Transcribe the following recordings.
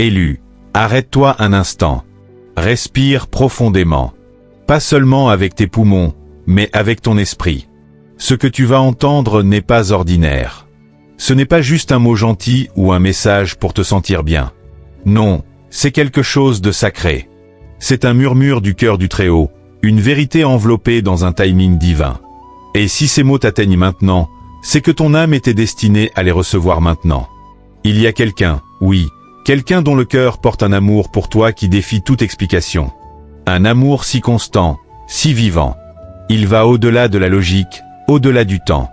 Élu, arrête-toi un instant. Respire profondément. Pas seulement avec tes poumons, mais avec ton esprit. Ce que tu vas entendre n'est pas ordinaire. Ce n'est pas juste un mot gentil ou un message pour te sentir bien. Non, c'est quelque chose de sacré. C'est un murmure du cœur du Très-Haut, une vérité enveloppée dans un timing divin. Et si ces mots t'atteignent maintenant, c'est que ton âme était destinée à les recevoir maintenant. Il y a quelqu'un, oui, quelqu'un dont le cœur porte un amour pour toi qui défie toute explication. Un amour si constant, si vivant. Il va au-delà de la logique, au-delà du temps.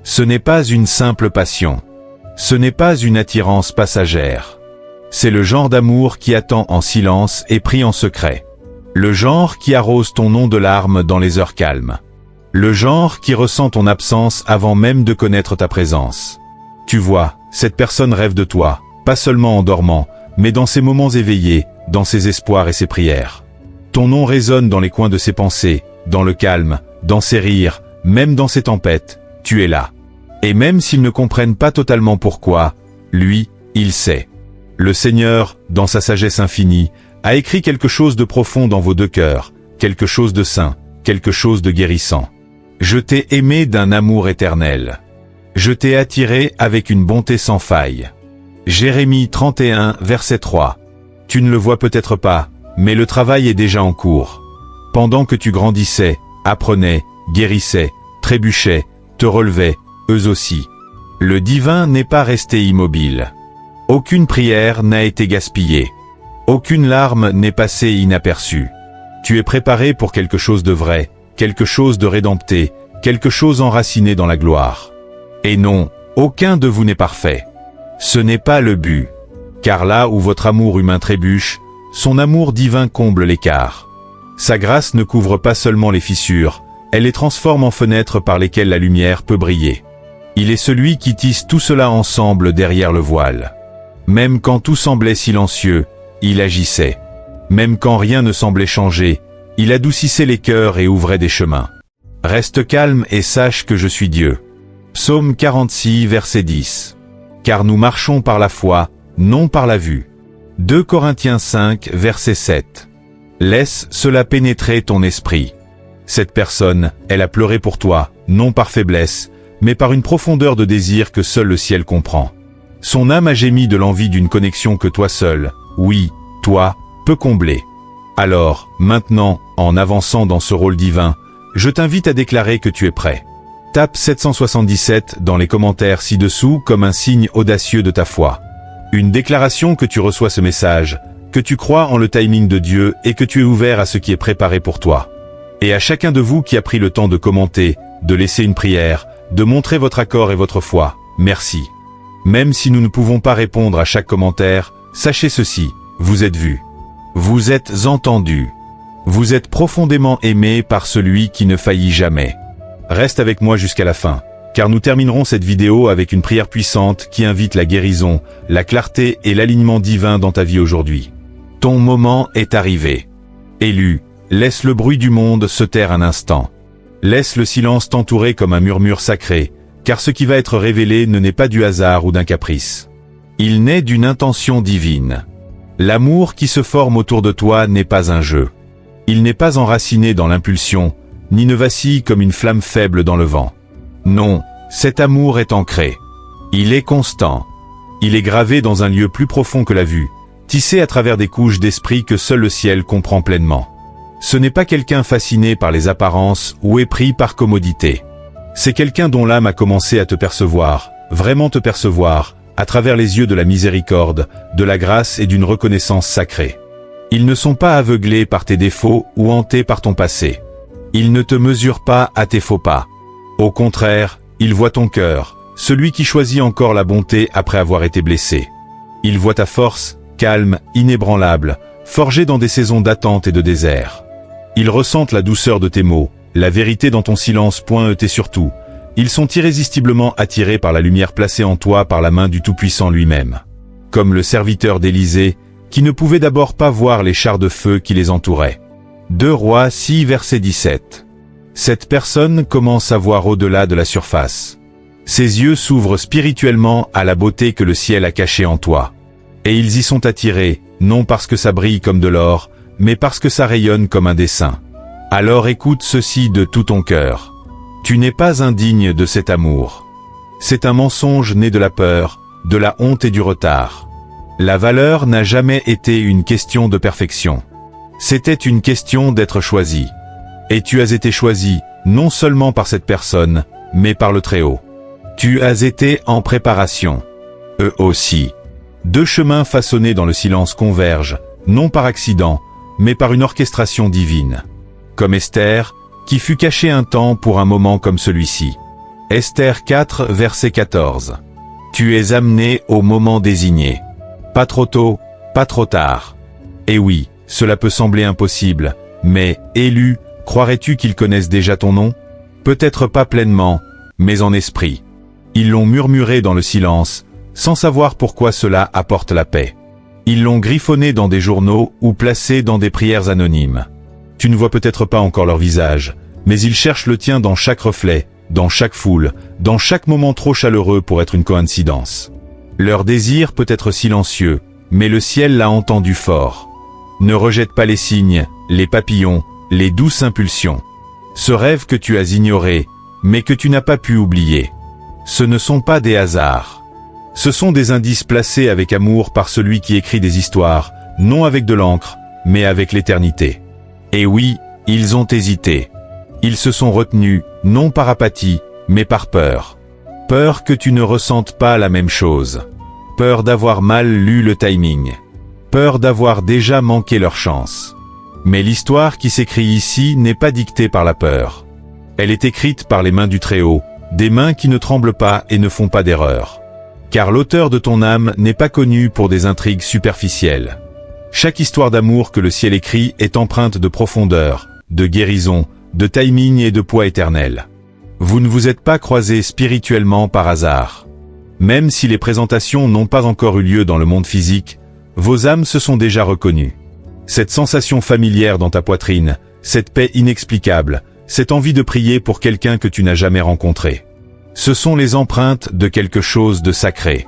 Ce n'est pas une simple passion. Ce n'est pas une attirance passagère. C'est le genre d'amour qui attend en silence et prie en secret. Le genre qui arrose ton nom de larmes dans les heures calmes. Le genre qui ressent ton absence avant même de connaître ta présence. Tu vois, cette personne rêve de toi, pas seulement en dormant, mais dans ses moments éveillés, dans ses espoirs et ses prières. Ton nom résonne dans les coins de ses pensées, dans le calme, dans ses rires, même dans ses tempêtes, tu es là. Et même s'ils ne comprennent pas totalement pourquoi, lui, il sait. Le Seigneur, dans sa sagesse infinie, a écrit quelque chose de profond dans vos deux cœurs, quelque chose de saint, quelque chose de guérissant. Je t'ai aimé d'un amour éternel. Je t'ai attiré avec une bonté sans faille. Jérémie 31, verset 3. Tu ne le vois peut-être pas, mais le travail est déjà en cours. Pendant que tu grandissais, apprenais, guérissais, trébuchais, te relevais, eux aussi. Le divin n'est pas resté immobile. Aucune prière n'a été gaspillée. Aucune larme n'est passée inaperçue. Tu es préparé pour quelque chose de vrai, quelque chose de rédempté, quelque chose enraciné dans la gloire. Et non, aucun de vous n'est parfait. Ce n'est pas le but. Car là où votre amour humain trébuche, son amour divin comble l'écart. Sa grâce ne couvre pas seulement les fissures, elle les transforme en fenêtres par lesquelles la lumière peut briller. Il est celui qui tisse tout cela ensemble derrière le voile. Même quand tout semblait silencieux, il agissait. Même quand rien ne semblait changer, il adoucissait les cœurs et ouvrait des chemins. Reste calme et sache que je suis Dieu. Psaume 46, verset 10. Car nous marchons par la foi, non par la vue. 2 Corinthiens 5, verset 7. Laisse cela pénétrer ton esprit. Cette personne, elle a pleuré pour toi, non par faiblesse, mais par une profondeur de désir que seul le ciel comprend. Son âme a gémi de l'envie d'une connexion que toi seul, oui, toi, peux combler. Alors, maintenant, en avançant dans ce rôle divin, je t'invite à déclarer que tu es prêt. Tape 777 dans les commentaires ci-dessous comme un signe audacieux de ta foi. Une déclaration que tu reçois ce message, que tu crois en le timing de Dieu et que tu es ouvert à ce qui est préparé pour toi. Et à chacun de vous qui a pris le temps de commenter, de laisser une prière, de montrer votre accord et votre foi, merci. Même si nous ne pouvons pas répondre à chaque commentaire, sachez ceci, vous êtes vus. Vous êtes entendus. Vous êtes profondément aimés par celui qui ne faillit jamais. Reste avec moi jusqu'à la fin, car nous terminerons cette vidéo avec une prière puissante qui invite la guérison, la clarté et l'alignement divin dans ta vie aujourd'hui. Ton moment est arrivé. Élu, laisse le bruit du monde se taire un instant. Laisse le silence t'entourer comme un murmure sacré, car ce qui va être révélé ne naît pas du hasard ou d'un caprice. Il naît d'une intention divine. L'amour qui se forme autour de toi n'est pas un jeu. Il n'est pas enraciné dans l'impulsion, ni ne vacille comme une flamme faible dans le vent. Non, cet amour est ancré. Il est constant. Il est gravé dans un lieu plus profond que la vue, tissé à travers des couches d'esprit que seul le ciel comprend pleinement. Ce n'est pas quelqu'un fasciné par les apparences ou épris par commodité. C'est quelqu'un dont l'âme a commencé à te percevoir, vraiment te percevoir, à travers les yeux de la miséricorde, de la grâce et d'une reconnaissance sacrée. Ils ne sont pas aveuglés par tes défauts ou hantés par ton passé. Ils ne te mesurent pas à tes faux pas. Au contraire, ils voient ton cœur, celui qui choisit encore la bonté après avoir été blessé. Ils voient ta force, calme, inébranlable, forgée dans des saisons d'attente et de désert. Ils ressentent la douceur de tes mots, la vérité dans ton silence et surtout, ils sont irrésistiblement attirés par la lumière placée en toi par la main du Tout-Puissant lui-même. Comme le serviteur d'Élisée, qui ne pouvait d'abord pas voir les chars de feu qui les entouraient. 2 Rois 6 verset 17. Cette personne commence à voir au-delà de la surface. Ses yeux s'ouvrent spirituellement à la beauté que le ciel a cachée en toi. Et ils y sont attirés, non parce que ça brille comme de l'or, mais parce que ça rayonne comme un dessin. Alors écoute ceci de tout ton cœur. Tu n'es pas indigne de cet amour. C'est un mensonge né de la peur, de la honte et du retard. La valeur n'a jamais été une question de perfection. C'était une question d'être choisi. Et tu as été choisi, non seulement par cette personne, mais par le Très-Haut. Tu as été en préparation. Eux aussi. Deux chemins façonnés dans le silence convergent, non par accident, mais par une orchestration divine. Comme Esther, qui fut cachée un temps pour un moment comme celui-ci. Esther 4, verset 14. Tu es amené au moment désigné. Pas trop tôt, pas trop tard. Et oui, cela peut sembler impossible, mais, élu, croirais-tu qu'ils connaissent déjà ton nom? Peut-être pas pleinement, mais en esprit. Ils l'ont murmuré dans le silence, sans savoir pourquoi cela apporte la paix. Ils l'ont griffonné dans des journaux ou placé dans des prières anonymes. Tu ne vois peut-être pas encore leur visage, mais ils cherchent le tien dans chaque reflet, dans chaque foule, dans chaque moment trop chaleureux pour être une coïncidence. Leur désir peut être silencieux, mais le ciel l'a entendu fort. Ne rejette pas les signes, les papillons, les douces impulsions. Ce rêve que tu as ignoré, mais que tu n'as pas pu oublier. Ce ne sont pas des hasards. Ce sont des indices placés avec amour par celui qui écrit des histoires, non avec de l'encre, mais avec l'éternité. Et oui, ils ont hésité. Ils se sont retenus, non par apathie, mais par peur. Peur que tu ne ressentes pas la même chose. Peur d'avoir mal lu le timing. Peur d'avoir déjà manqué leur chance. Mais l'histoire qui s'écrit ici n'est pas dictée par la peur. Elle est écrite par les mains du Très-Haut, des mains qui ne tremblent pas et ne font pas d'erreur. Car l'auteur de ton âme n'est pas connu pour des intrigues superficielles. Chaque histoire d'amour que le ciel écrit est empreinte de profondeur, de guérison, de timing et de poids éternel. Vous ne vous êtes pas croisés spirituellement par hasard. Même si les présentations n'ont pas encore eu lieu dans le monde physique, vos âmes se sont déjà reconnues. Cette sensation familière dans ta poitrine, cette paix inexplicable, cette envie de prier pour quelqu'un que tu n'as jamais rencontré. Ce sont les empreintes de quelque chose de sacré.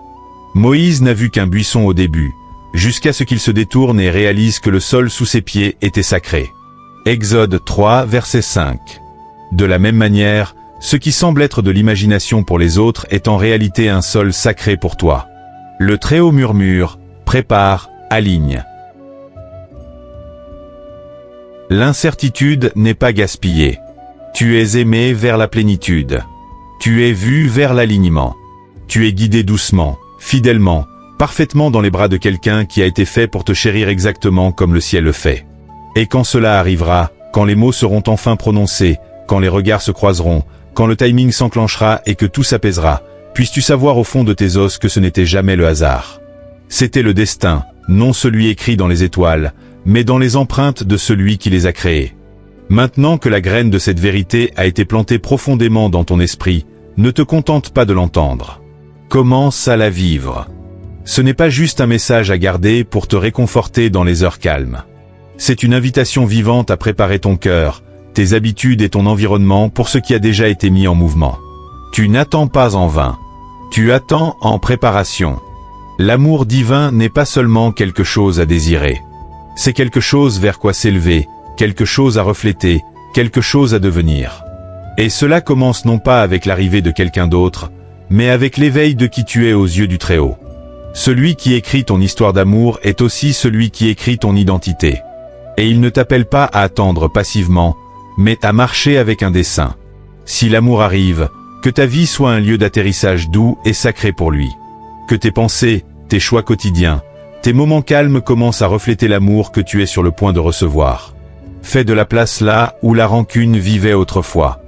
Moïse n'a vu qu'un buisson au début, jusqu'à ce qu'il se détourne et réalise que le sol sous ses pieds était sacré. Exode 3, verset 5. De la même manière, ce qui semble être de l'imagination pour les autres est en réalité un sol sacré pour toi. Le Très-Haut murmure, prépare, aligne. L'incertitude n'est pas gaspillée. Tu es aimé vers la plénitude. Tu es vu vers l'alignement. Tu es guidé doucement, fidèlement, parfaitement dans les bras de quelqu'un qui a été fait pour te chérir exactement comme le ciel le fait. Et quand cela arrivera, quand les mots seront enfin prononcés, quand les regards se croiseront, quand le timing s'enclenchera et que tout s'apaisera, puisses-tu savoir au fond de tes os que ce n'était jamais le hasard. C'était le destin, non celui écrit dans les étoiles, mais dans les empreintes de celui qui les a créées. Maintenant que la graine de cette vérité a été plantée profondément dans ton esprit, ne te contente pas de l'entendre. Commence à la vivre. Ce n'est pas juste un message à garder pour te réconforter dans les heures calmes. C'est une invitation vivante à préparer ton cœur, tes habitudes et ton environnement pour ce qui a déjà été mis en mouvement. Tu n'attends pas en vain. Tu attends en préparation. L'amour divin n'est pas seulement quelque chose à désirer. C'est quelque chose vers quoi s'élever, quelque chose à refléter, quelque chose à devenir. Et cela commence non pas avec l'arrivée de quelqu'un d'autre, mais avec l'éveil de qui tu es aux yeux du Très-Haut. Celui qui écrit ton histoire d'amour est aussi celui qui écrit ton identité. Et il ne t'appelle pas à attendre passivement, mais à marcher avec un dessein. Si l'amour arrive, que ta vie soit un lieu d'atterrissage doux et sacré pour lui. Que tes pensées, tes choix quotidiens, tes moments calmes commencent à refléter l'amour que tu es sur le point de recevoir. Fais de la place là où la rancune vivait autrefois.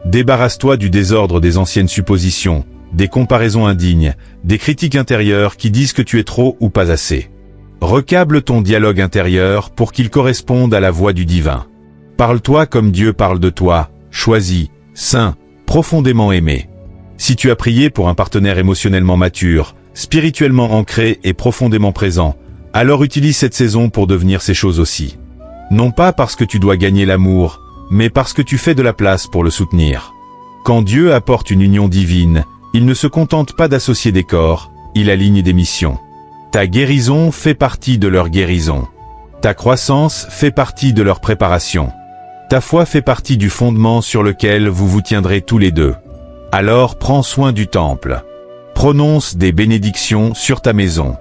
Débarrasse-toi du désordre des anciennes suppositions, des comparaisons indignes, des critiques intérieures qui disent que tu es trop ou pas assez. Recable ton dialogue intérieur pour qu'il corresponde à la voix du divin. Parle-toi comme Dieu parle de toi, choisi, saint, profondément aimé. Si tu as prié pour un partenaire émotionnellement mature, spirituellement ancré et profondément présent, alors utilise cette saison pour devenir ces choses aussi. Non pas parce que tu dois gagner l'amour, mais parce que tu fais de la place pour le soutenir. Quand Dieu apporte une union divine, il ne se contente pas d'associer des corps, il aligne des missions. Ta guérison fait partie de leur guérison. Ta croissance fait partie de leur préparation. Ta foi fait partie du fondement sur lequel vous vous tiendrez tous les deux. Alors prends soin du temple. Prononce des bénédictions sur ta maison.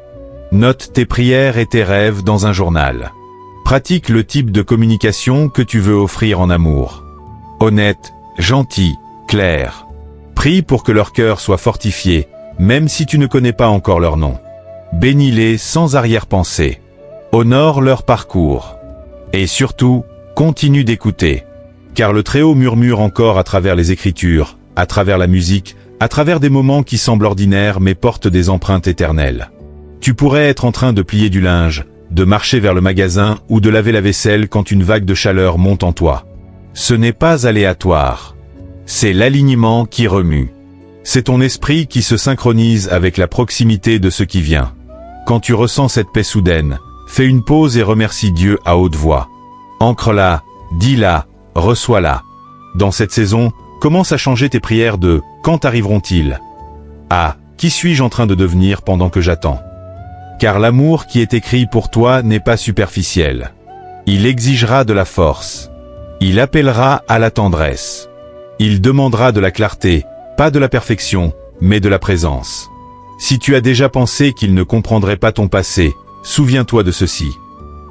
Note tes prières et tes rêves dans un journal. Pratique le type de communication que tu veux offrir en amour. Honnête, gentil, clair. Prie pour que leur cœur soit fortifié, même si tu ne connais pas encore leur nom. Bénis-les sans arrière-pensée. Honore leur parcours. Et surtout, continue d'écouter. Car le Très-Haut murmure encore à travers les Écritures, à travers la musique, à travers des moments qui semblent ordinaires mais portent des empreintes éternelles. Tu pourrais être en train de plier du linge, de marcher vers le magasin ou de laver la vaisselle quand une vague de chaleur monte en toi. Ce n'est pas aléatoire. C'est l'alignement qui remue. C'est ton esprit qui se synchronise avec la proximité de ce qui vient. Quand tu ressens cette paix soudaine, fais une pause et remercie Dieu à haute voix. Ancre-la, dis-la, reçois-la. Dans cette saison, commence à changer tes prières de « Quand arriveront-ils » à « Qui suis-je en train de devenir pendant que j'attends » Car l'amour qui est écrit pour toi n'est pas superficiel. Il exigera de la force. Il appellera à la tendresse. Il demandera de la clarté, pas de la perfection, mais de la présence. Si tu as déjà pensé qu'il ne comprendrait pas ton passé, souviens-toi de ceci.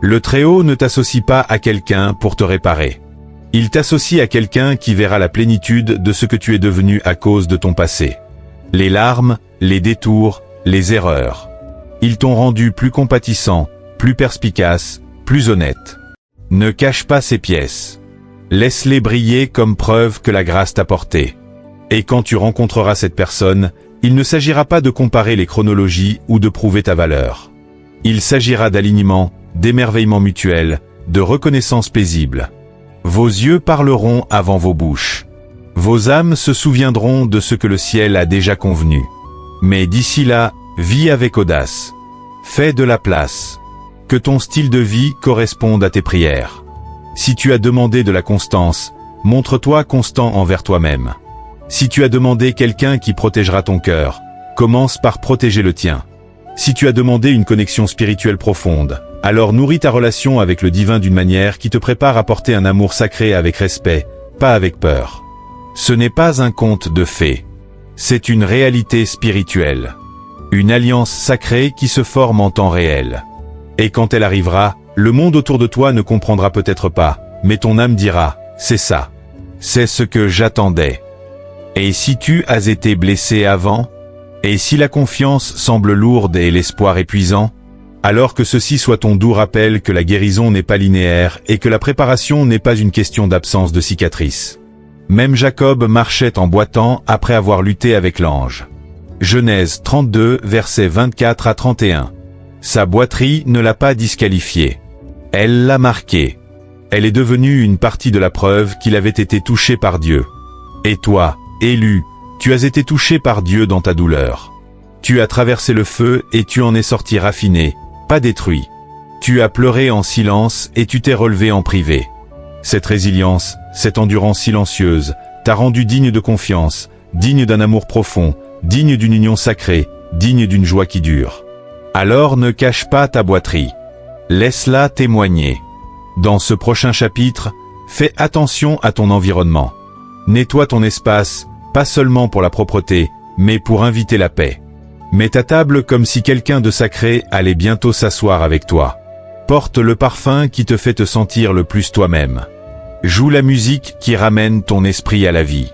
Le Très-Haut ne t'associe pas à quelqu'un pour te réparer. Il t'associe à quelqu'un qui verra la plénitude de ce que tu es devenu à cause de ton passé. Les larmes, les détours, les erreurs. Ils t'ont rendu plus compatissant, plus perspicace, plus honnête. Ne cache pas ces pièces. Laisse-les briller comme preuve que la grâce t'a porté. Et quand tu rencontreras cette personne, il ne s'agira pas de comparer les chronologies ou de prouver ta valeur. Il s'agira d'alignement, d'émerveillement mutuel, de reconnaissance paisible. Vos yeux parleront avant vos bouches. Vos âmes se souviendront de ce que le ciel a déjà convenu. Mais d'ici là, vis avec audace. Fais de la place. Que ton style de vie corresponde à tes prières. Si tu as demandé de la constance, montre-toi constant envers toi-même. Si tu as demandé quelqu'un qui protégera ton cœur, commence par protéger le tien. Si tu as demandé une connexion spirituelle profonde, alors nourris ta relation avec le divin d'une manière qui te prépare à porter un amour sacré avec respect, pas avec peur. Ce n'est pas un conte de fées. C'est une réalité spirituelle. Une alliance sacrée qui se forme en temps réel. Et quand elle arrivera, le monde autour de toi ne comprendra peut-être pas, mais ton âme dira, c'est ça. C'est ce que j'attendais. Et si tu as été blessé avant? Et si la confiance semble lourde et l'espoir épuisant? Alors que ceci soit ton doux rappel que la guérison n'est pas linéaire et que la préparation n'est pas une question d'absence de cicatrices. Même Jacob marchait en boitant après avoir lutté avec l'ange. Genèse 32, versets 24 à 31. Sa boiterie ne l'a pas disqualifié. Elle l'a marqué. Elle est devenue une partie de la preuve qu'il avait été touché par Dieu. Et toi, élu, tu as été touché par Dieu dans ta douleur. Tu as traversé le feu et tu en es sorti raffiné, pas détruit. Tu as pleuré en silence et tu t'es relevé en privé. Cette résilience, cette endurance silencieuse, t'a rendu digne de confiance, digne d'un amour profond, digne d'une union sacrée, digne d'une joie qui dure. Alors ne cache pas ta boiterie. Laisse-la témoigner. Dans ce prochain chapitre, fais attention à ton environnement. Nettoie ton espace, pas seulement pour la propreté, mais pour inviter la paix. Mets ta table comme si quelqu'un de sacré allait bientôt s'asseoir avec toi. Porte le parfum qui te fait te sentir le plus toi-même. Joue la musique qui ramène ton esprit à la vie.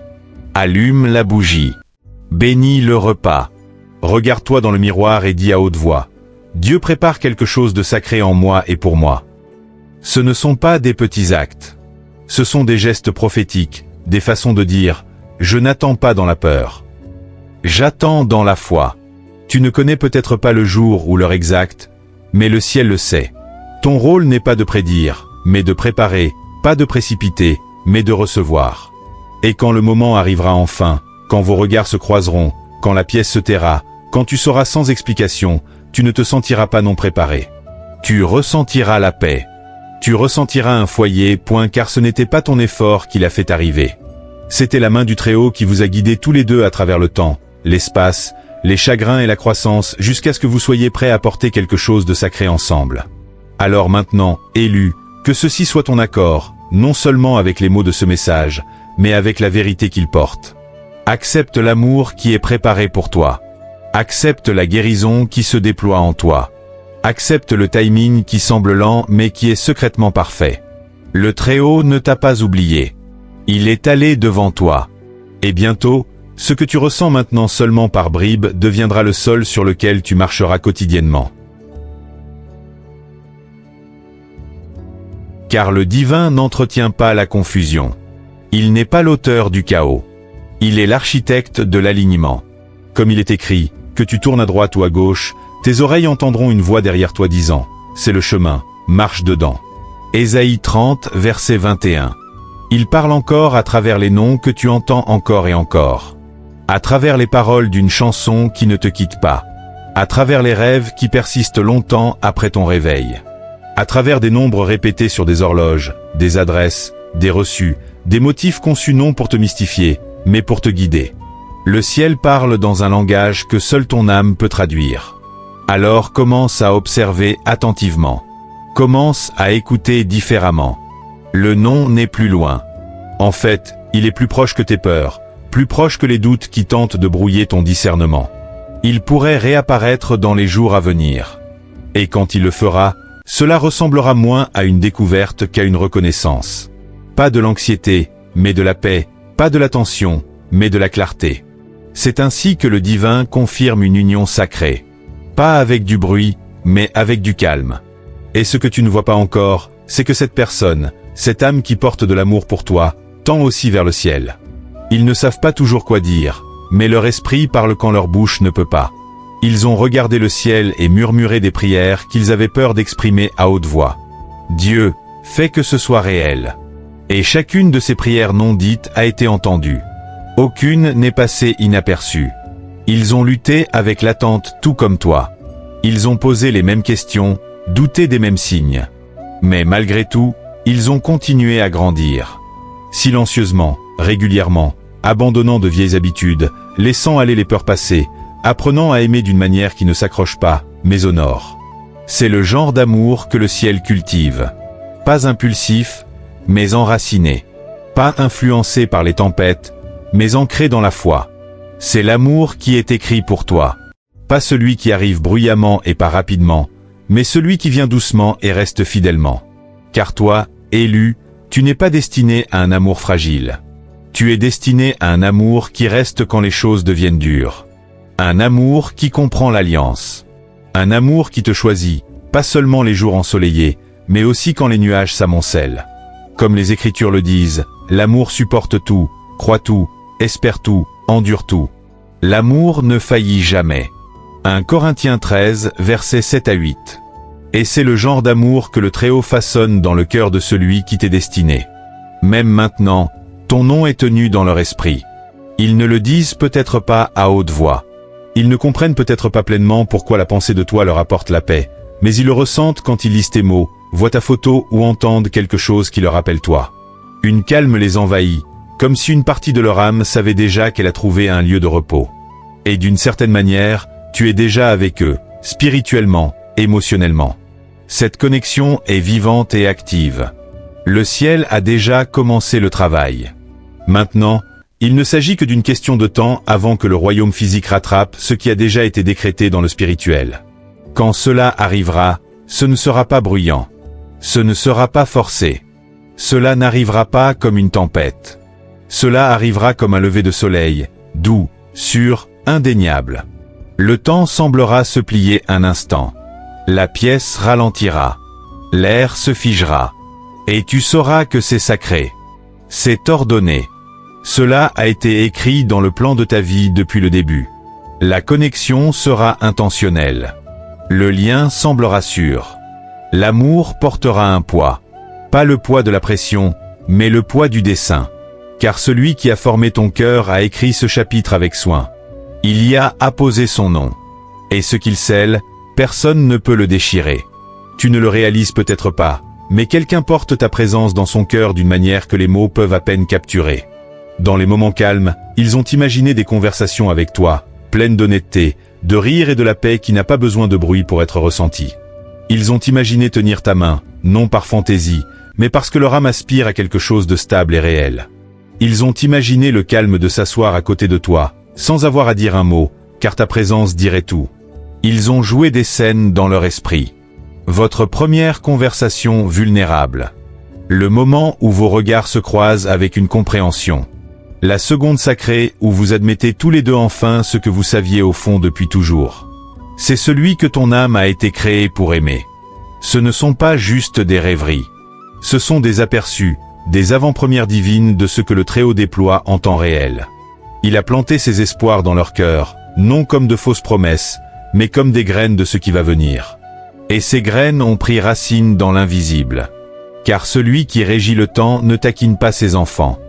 Allume la bougie. Bénis le repas. Regarde-toi dans le miroir et dis à haute voix, « Dieu prépare quelque chose de sacré en moi et pour moi. » Ce ne sont pas des petits actes. Ce sont des gestes prophétiques, des façons de dire « Je n'attends pas dans la peur. J'attends dans la foi. » Tu ne connais peut-être pas le jour ou l'heure exacte, mais le ciel le sait. Ton rôle n'est pas de prédire, mais de préparer, pas de précipiter, mais de recevoir. Et quand le moment arrivera enfin, quand vos regards se croiseront, quand la pièce se taira, quand tu sauras sans explication, tu ne te sentiras pas non préparé. Tu ressentiras la paix. Tu ressentiras un foyer, car ce n'était pas ton effort qui l'a fait arriver. C'était la main du Très-Haut qui vous a guidés tous les deux à travers le temps, l'espace, les chagrins et la croissance, jusqu'à ce que vous soyez prêts à porter quelque chose de sacré ensemble. Alors maintenant, élu, que ceci soit ton accord, non seulement avec les mots de ce message, mais avec la vérité qu'il porte. Accepte l'amour qui est préparé pour toi. Accepte la guérison qui se déploie en toi. Accepte le timing qui semble lent mais qui est secrètement parfait. Le Très-Haut ne t'a pas oublié. Il est allé devant toi. Et bientôt, ce que tu ressens maintenant seulement par bribes deviendra le sol sur lequel tu marcheras quotidiennement. Car le divin n'entretient pas la confusion. Il n'est pas l'auteur du chaos. Il est l'architecte de l'alignement. Comme il est écrit, que tu tournes à droite ou à gauche, tes oreilles entendront une voix derrière toi disant, c'est le chemin, marche dedans. Ésaïe 30, verset 21. Il parle encore à travers les noms que tu entends encore et encore. À travers les paroles d'une chanson qui ne te quitte pas. À travers les rêves qui persistent longtemps après ton réveil. À travers des nombres répétés sur des horloges, des adresses, des reçus, des motifs conçus non pour te mystifier, mais pour te guider. Le ciel parle dans un langage que seule ton âme peut traduire. Alors commence à observer attentivement. Commence à écouter différemment. Le non n'est plus loin. En fait, il est plus proche que tes peurs, plus proche que les doutes qui tentent de brouiller ton discernement. Il pourrait réapparaître dans les jours à venir. Et quand il le fera, cela ressemblera moins à une découverte qu'à une reconnaissance. Pas de l'anxiété, mais de la paix, pas de la tension, mais de la clarté. C'est ainsi que le divin confirme une union sacrée. Pas avec du bruit, mais avec du calme. Et ce que tu ne vois pas encore, c'est que cette personne, cette âme qui porte de l'amour pour toi, tend aussi vers le ciel. Ils ne savent pas toujours quoi dire, mais leur esprit parle quand leur bouche ne peut pas. Ils ont regardé le ciel et murmuré des prières qu'ils avaient peur d'exprimer à haute voix. Dieu, fais que ce soit réel. Et chacune de ces prières non dites a été entendue. Aucune n'est passée inaperçue. Ils ont lutté avec l'attente tout comme toi. Ils ont posé les mêmes questions, douté des mêmes signes. Mais malgré tout, ils ont continué à grandir. Silencieusement, régulièrement, abandonnant de vieilles habitudes, laissant aller les peurs passées, apprenant à aimer d'une manière qui ne s'accroche pas, mais honore. C'est le genre d'amour que le ciel cultive. Pas impulsif, mais enraciné. Pas influencé par les tempêtes, mais ancré dans la foi. C'est l'amour qui est écrit pour toi. Pas celui qui arrive bruyamment et pas rapidement, mais celui qui vient doucement et reste fidèlement. Car toi, élu, tu n'es pas destiné à un amour fragile. Tu es destiné à un amour qui reste quand les choses deviennent dures. Un amour qui comprend l'alliance. Un amour qui te choisit, pas seulement les jours ensoleillés, mais aussi quand les nuages s'amoncellent. Comme les Écritures le disent, l'amour supporte tout, croit tout, espère tout, endure tout. L'amour ne faillit jamais. 1 Corinthiens 13, versets 7 à 8. Et c'est le genre d'amour que le Très-Haut façonne dans le cœur de celui qui t'est destiné. Même maintenant, ton nom est tenu dans leur esprit. Ils ne le disent peut-être pas à haute voix. Ils ne comprennent peut-être pas pleinement pourquoi la pensée de toi leur apporte la paix, mais ils le ressentent quand ils lisent tes mots, voient ta photo ou entendent quelque chose qui leur rappelle toi. Une calme les envahit, comme si une partie de leur âme savait déjà qu'elle a trouvé un lieu de repos. Et d'une certaine manière, tu es déjà avec eux, spirituellement, émotionnellement. Cette connexion est vivante et active. Le ciel a déjà commencé le travail. Maintenant, il ne s'agit que d'une question de temps avant que le royaume physique rattrape ce qui a déjà été décrété dans le spirituel. Quand cela arrivera, ce ne sera pas bruyant. Ce ne sera pas forcé. Cela n'arrivera pas comme une tempête. Cela arrivera comme un lever de soleil, doux, sûr, indéniable. Le temps semblera se plier un instant. La pièce ralentira. L'air se figera. Et tu sauras que c'est sacré. C'est ordonné. Cela a été écrit dans le plan de ta vie depuis le début. La connexion sera intentionnelle. Le lien semblera sûr. L'amour portera un poids. Pas le poids de la pression, mais le poids du dessein. Car celui qui a formé ton cœur a écrit ce chapitre avec soin. Il y a apposé son nom. Et ce qu'il scelle, personne ne peut le déchirer. Tu ne le réalises peut-être pas, mais quelqu'un porte ta présence dans son cœur d'une manière que les mots peuvent à peine capturer. Dans les moments calmes, ils ont imaginé des conversations avec toi, pleine d'honnêteté, de rire et de la paix qui n'a pas besoin de bruit pour être ressentie. Ils ont imaginé tenir ta main, non par fantaisie, mais parce que leur âme aspire à quelque chose de stable et réel. Ils ont imaginé le calme de s'asseoir à côté de toi, sans avoir à dire un mot, car ta présence dirait tout. Ils ont joué des scènes dans leur esprit. Votre première conversation vulnérable. Le moment où vos regards se croisent avec une compréhension. La seconde sacrée où vous admettez tous les deux enfin ce que vous saviez au fond depuis toujours. C'est celui que ton âme a été créée pour aimer. Ce ne sont pas juste des rêveries. Ce sont des aperçus, des avant-premières divines de ce que le Très-Haut déploie en temps réel. Il a planté ses espoirs dans leur cœur, non comme de fausses promesses, mais comme des graines de ce qui va venir. Et ces graines ont pris racine dans l'invisible. Car celui qui régit le temps ne taquine pas ses enfants.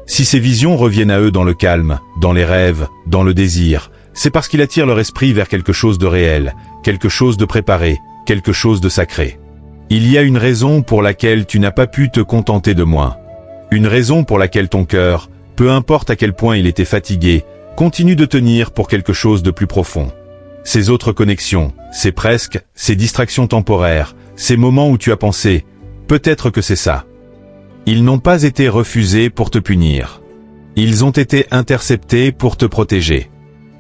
Si ces visions reviennent à eux dans le calme, dans les rêves, dans le désir, c'est parce qu'il attire leur esprit vers quelque chose de réel, quelque chose de préparé, quelque chose de sacré. Il y a une raison pour laquelle tu n'as pas pu te contenter de moins. Une raison pour laquelle ton cœur, peu importe à quel point il était fatigué, continue de tenir pour quelque chose de plus profond. Ces autres connexions, ces presque, ces distractions temporaires, ces moments où tu as pensé, peut-être que c'est ça. Ils n'ont pas été refusés pour te punir. Ils ont été interceptés pour te protéger.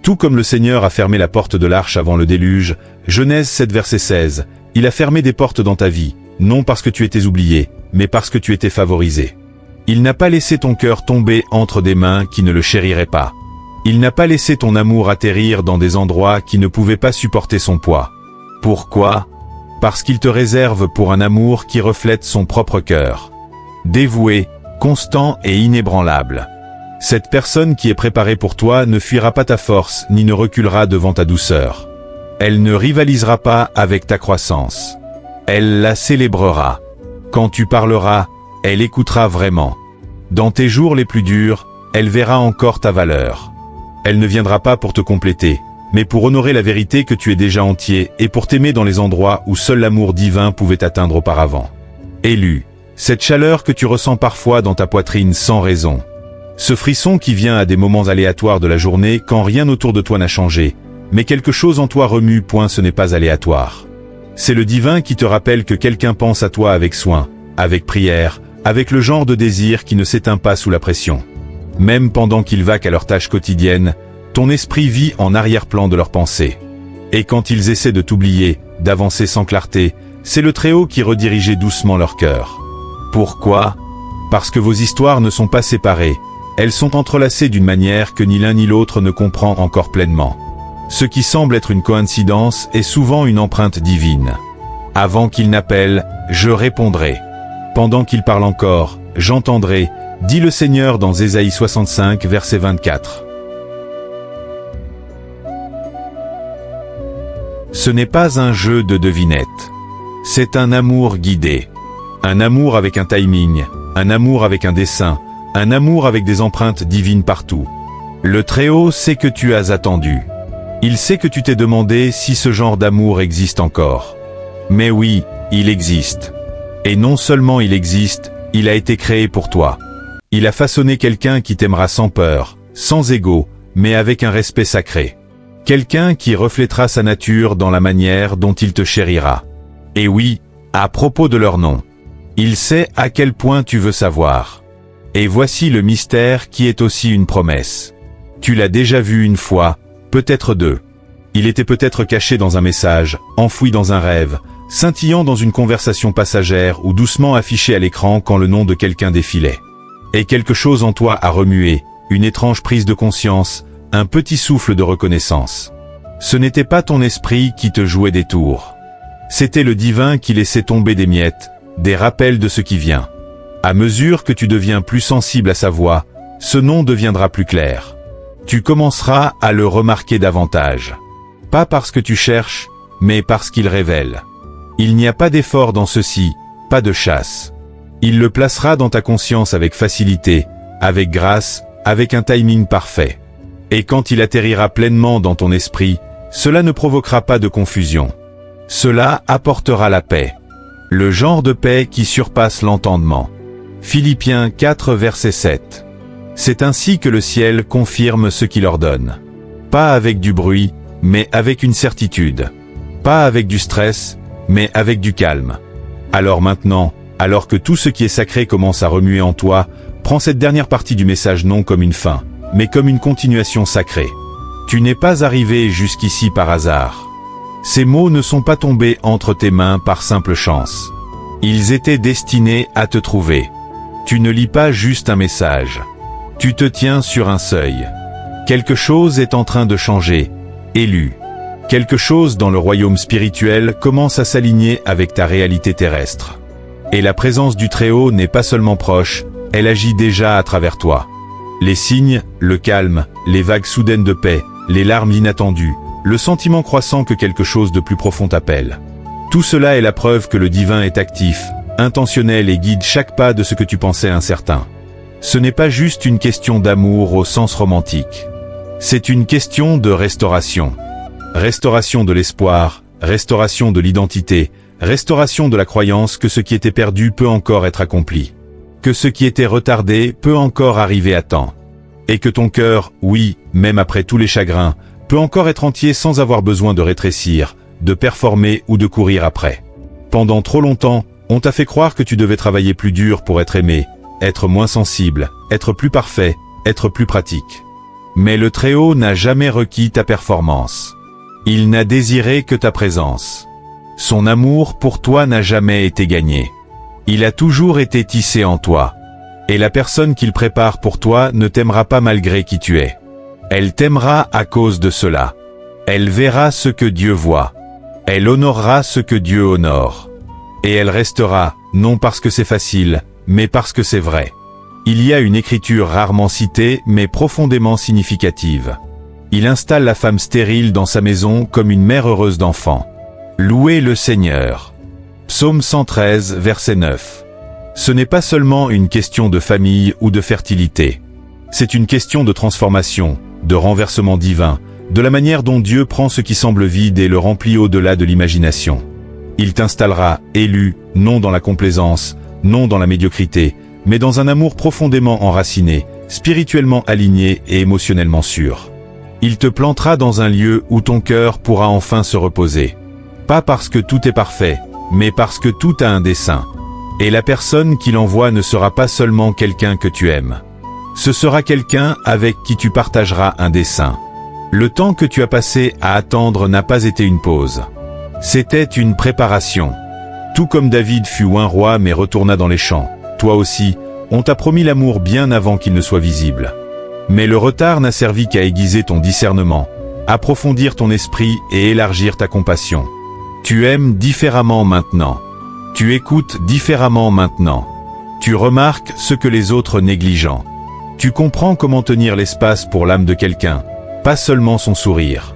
Tout comme le Seigneur a fermé la porte de l'arche avant le déluge, Genèse 7 verset 16, il a fermé des portes dans ta vie, non parce que tu étais oublié, mais parce que tu étais favorisé. Il n'a pas laissé ton cœur tomber entre des mains qui ne le chériraient pas. Il n'a pas laissé ton amour atterrir dans des endroits qui ne pouvaient pas supporter son poids. Pourquoi ? Parce qu'il te réserve pour un amour qui reflète son propre cœur. Dévoué, constant et inébranlable. Cette personne qui est préparée pour toi ne fuira pas ta force ni ne reculera devant ta douceur. Elle ne rivalisera pas avec ta croissance. Elle la célébrera. Quand tu parleras, elle écoutera vraiment. Dans tes jours les plus durs, elle verra encore ta valeur. Elle ne viendra pas pour te compléter, mais pour honorer la vérité que tu es déjà entier et pour t'aimer dans les endroits où seul l'amour divin pouvait t'atteindre auparavant. Élu. Cette chaleur que tu ressens parfois dans ta poitrine sans raison. Ce frisson qui vient à des moments aléatoires de la journée quand rien autour de toi n'a changé, mais quelque chose en toi remue, point ce n'est pas aléatoire. C'est le divin qui te rappelle que quelqu'un pense à toi avec soin, avec prière, avec le genre de désir qui ne s'éteint pas sous la pression. Même pendant qu'ils vaquent à leurs tâches quotidiennes, ton esprit vit en arrière-plan de leurs pensées. Et quand ils essaient de t'oublier, d'avancer sans clarté, c'est le Très-Haut qui redirigeait doucement leur cœur. Pourquoi ? Parce que vos histoires ne sont pas séparées, elles sont entrelacées d'une manière que ni l'un ni l'autre ne comprend encore pleinement. Ce qui semble être une coïncidence est souvent une empreinte divine. Avant qu'il n'appelle, je répondrai. Pendant qu'il parle encore, j'entendrai, dit le Seigneur dans Ésaïe 65 verset 24. Ce n'est pas un jeu de devinettes. C'est un amour guidé. Un amour avec un timing, un amour avec un dessein, un amour avec des empreintes divines partout. Le Très-Haut sait que tu as attendu. Il sait que tu t'es demandé si ce genre d'amour existe encore. Mais oui, il existe. Et non seulement il existe, il a été créé pour toi. Il a façonné quelqu'un qui t'aimera sans peur, sans ego, mais avec un respect sacré. Quelqu'un qui reflètera sa nature dans la manière dont il te chérira. Et oui, à propos de leur nom. Il sait à quel point tu veux savoir. Et voici le mystère qui est aussi une promesse. Tu l'as déjà vu une fois, peut-être deux. Il était peut-être caché dans un message, enfoui dans un rêve, scintillant dans une conversation passagère ou doucement affiché à l'écran quand le nom de quelqu'un défilait. Et quelque chose en toi a remué, une étrange prise de conscience, un petit souffle de reconnaissance. Ce n'était pas ton esprit qui te jouait des tours. C'était le divin qui laissait tomber des miettes, des rappels de ce qui vient. À mesure que tu deviens plus sensible à sa voix, ce nom deviendra plus clair. Tu commenceras à le remarquer davantage. Pas parce que tu cherches, mais parce qu'il révèle. Il n'y a pas d'effort dans ceci, pas de chasse. Il le placera dans ta conscience avec facilité, avec grâce, avec un timing parfait. Et quand il atterrira pleinement dans ton esprit, cela ne provoquera pas de confusion. Cela apportera la paix. Le genre de paix qui surpasse l'entendement. Philippiens 4 verset 7. C'est ainsi que le ciel confirme ce qu'il ordonne. Pas avec du bruit, mais avec une certitude. Pas avec du stress, mais avec du calme. Alors maintenant, alors que tout ce qui est sacré commence à remuer en toi, prends cette dernière partie du message non comme une fin, mais comme une continuation sacrée. Tu n'es pas arrivé jusqu'ici par hasard. Ces mots ne sont pas tombés entre tes mains par simple chance. Ils étaient destinés à te trouver. Tu ne lis pas juste un message. Tu te tiens sur un seuil. Quelque chose est en train de changer, élu. Quelque chose dans le royaume spirituel commence à s'aligner avec ta réalité terrestre. Et la présence du Très-Haut n'est pas seulement proche, elle agit déjà à travers toi. Les signes, le calme, les vagues soudaines de paix, les larmes inattendues, le sentiment croissant que quelque chose de plus profond t'appelle. Tout cela est la preuve que le divin est actif, intentionnel et guide chaque pas de ce que tu pensais incertain. Ce n'est pas juste une question d'amour au sens romantique. C'est une question de restauration. Restauration de l'espoir, restauration de l'identité, restauration de la croyance que ce qui était perdu peut encore être accompli. Que ce qui était retardé peut encore arriver à temps. Et que ton cœur, oui, même après tous les chagrins, peut encore être entier sans avoir besoin de rétrécir, de performer ou de courir après. Pendant trop longtemps, on t'a fait croire que tu devais travailler plus dur pour être aimé, être moins sensible, être plus parfait, être plus pratique. Mais le Très-Haut n'a jamais requis ta performance. Il n'a désiré que ta présence. Son amour pour toi n'a jamais été gagné. Il a toujours été tissé en toi. Et la personne qu'il prépare pour toi ne t'aimera pas malgré qui tu es. Elle t'aimera à cause de cela. Elle verra ce que Dieu voit. Elle honorera ce que Dieu honore. Et elle restera, non parce que c'est facile, mais parce que c'est vrai. Il y a une écriture rarement citée, mais profondément significative. Il installe la femme stérile dans sa maison comme une mère heureuse d'enfants. Louez le Seigneur. Psaume 113, verset 9. Ce n'est pas seulement une question de famille ou de fertilité. C'est une question de transformation, de renversement divin, de la manière dont Dieu prend ce qui semble vide et le remplit au-delà de l'imagination. Il t'installera, élu, non dans la complaisance, non dans la médiocrité, mais dans un amour profondément enraciné, spirituellement aligné et émotionnellement sûr. Il te plantera dans un lieu où ton cœur pourra enfin se reposer. Pas parce que tout est parfait, mais parce que tout a un dessein. Et la personne qu'il envoie ne sera pas seulement quelqu'un que tu aimes. Ce sera quelqu'un avec qui tu partageras un dessein. Le temps que tu as passé à attendre n'a pas été une pause. C'était une préparation. Tout comme David fut un roi mais retourna dans les champs, toi aussi, on t'a promis l'amour bien avant qu'il ne soit visible. Mais le retard n'a servi qu'à aiguiser ton discernement, approfondir ton esprit et élargir ta compassion. Tu aimes différemment maintenant. Tu écoutes différemment maintenant. Tu remarques ce que les autres négligent. Tu comprends comment tenir l'espace pour l'âme de quelqu'un, pas seulement son sourire.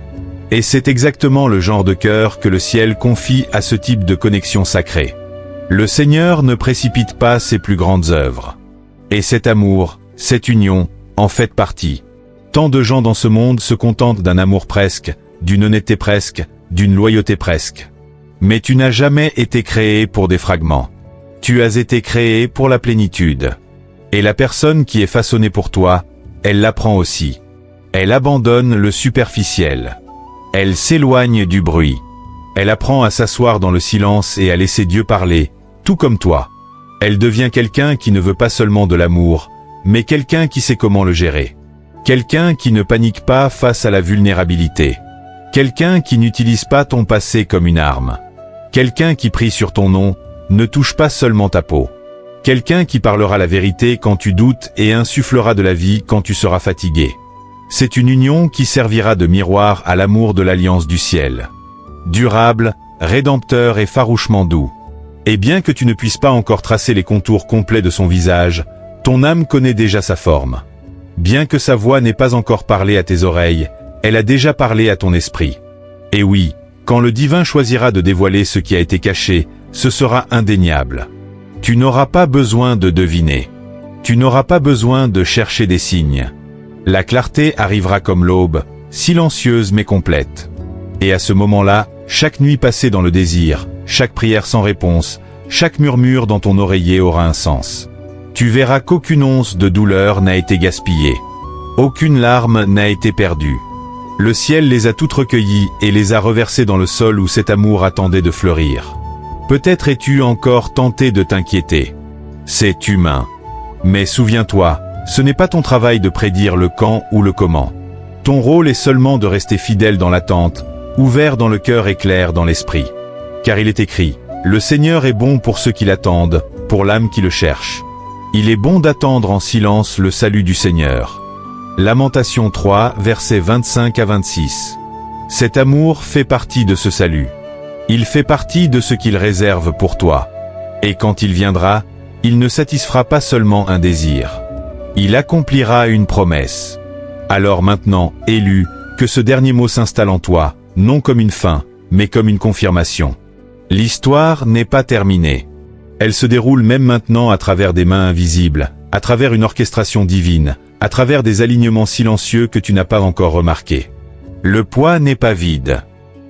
Et c'est exactement le genre de cœur que le ciel confie à ce type de connexion sacrée. Le Seigneur ne précipite pas ses plus grandes œuvres. Et cet amour, cette union, en fait partie. Tant de gens dans ce monde se contentent d'un amour presque, d'une honnêteté presque, d'une loyauté presque. Mais tu n'as jamais été créé pour des fragments. Tu as été créé pour la plénitude. Et la personne qui est façonnée pour toi, elle l'apprend aussi. Elle abandonne le superficiel. Elle s'éloigne du bruit. Elle apprend à s'asseoir dans le silence et à laisser Dieu parler, tout comme toi. Elle devient quelqu'un qui ne veut pas seulement de l'amour, mais quelqu'un qui sait comment le gérer. Quelqu'un qui ne panique pas face à la vulnérabilité. Quelqu'un qui n'utilise pas ton passé comme une arme. Quelqu'un qui prie sur ton nom, ne touche pas seulement ta peau. Quelqu'un qui parlera la vérité quand tu doutes et insufflera de la vie quand tu seras fatigué. C'est une union qui servira de miroir à l'amour de l'alliance du ciel. Durable, rédempteur et farouchement doux. Et bien que tu ne puisses pas encore tracer les contours complets de son visage, ton âme connaît déjà sa forme. Bien que sa voix n'ait pas encore parlé à tes oreilles, elle a déjà parlé à ton esprit. Et oui, quand le divin choisira de dévoiler ce qui a été caché, ce sera indéniable. Tu n'auras pas besoin de deviner. Tu n'auras pas besoin de chercher des signes. La clarté arrivera comme l'aube, silencieuse mais complète. Et à ce moment-là, chaque nuit passée dans le désir, chaque prière sans réponse, chaque murmure dans ton oreiller aura un sens. Tu verras qu'aucune once de douleur n'a été gaspillée. Aucune larme n'a été perdue. Le ciel les a toutes recueillies et les a reversées dans le sol où cet amour attendait de fleurir. Peut-être es-tu encore tenté de t'inquiéter. C'est humain. Mais souviens-toi, ce n'est pas ton travail de prédire le quand ou le comment. Ton rôle est seulement de rester fidèle dans l'attente, ouvert dans le cœur et clair dans l'esprit. Car il est écrit, le Seigneur est bon pour ceux qui l'attendent, pour l'âme qui le cherche. Il est bon d'attendre en silence le salut du Seigneur. Lamentation 3, versets 25 à 26. Cet amour fait partie de ce salut. Il fait partie de ce qu'il réserve pour toi. Et quand il viendra, il ne satisfera pas seulement un désir. Il accomplira une promesse. Alors maintenant, élu, que ce dernier mot s'installe en toi, non comme une fin, mais comme une confirmation. L'histoire n'est pas terminée. Elle se déroule même maintenant à travers des mains invisibles, à travers une orchestration divine, à travers des alignements silencieux que tu n'as pas encore remarqués. Le poids n'est pas vide.